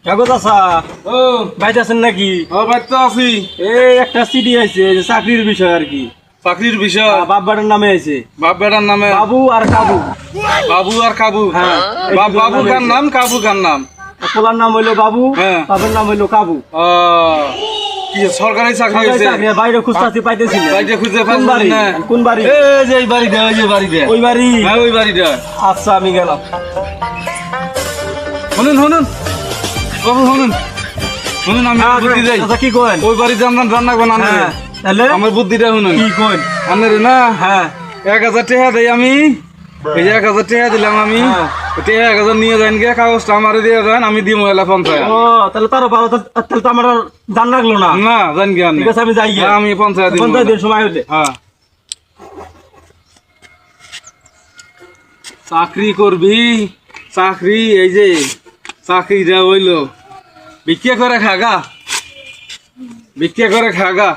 কাগজ আসা ও বাইতে আছেন নাকি? ও বাইতে আছি। এই একটা সিডি আছে যে চাকরির বিষয় আর কি। চাকরির বিষয় বাপ বেটার নামে আছে, বাপ বেটার নামে বাবু আর কাবু। বাবু আর কাবু। হ্যাঁ, বাবু কার নাম কাবু কার নাম? পোলার নাম হইলো বাবু, হ্যাঁ। বাবার নাম হইলো কাবু। কি সরকারি চাকরি সরকারি হয়েছে? চাকরি, বাইরে খুঁজতাছি পাইতেছি না। বাইরে খুঁজে কোন পাচ্ছি বাড়ি? না। কোন বাড়ি? এই যে এই বাড়িটা, ওই যে বাড়িটা। ওই বাড়ি? হ্যাঁ ওই বাড়িটা। আচ্ছা আমি গেলাম। শুনুন শুনুন বাবু শুনুন শুনুন, আমি বুদ্ধি যাই। আচ্ছা কি করেন? ওই বাড়িতে আমরা রান্না বানান। হ্যাঁ, তাহলে আমার বুদ্ধিটা শুনুন। কি করেন? আনের না হ্যাঁ 1000 টাকা দেই আমি। এই যে 1000 টাকা দিলাম আমি, হ্যাঁ। 1000 নিয়ে যান গিয়ে কাগজটা আমারে দিয়ে দেন, আমি দিব এলা 50। ও তাহলে তারও ভালো, তাহলে তো আমার আর জান লাগলো না। না জান গিয়ে ঠিক আছে আমি যাই গিয়া। আমি 50 দিব। 50 দিন সময় হইলে। হ্যাঁ চাকরি করবি, চাকরি এই যে চাকরিটা হইলো ভিক্ষা করে খাগা, ভিক্ষা করে খাগা।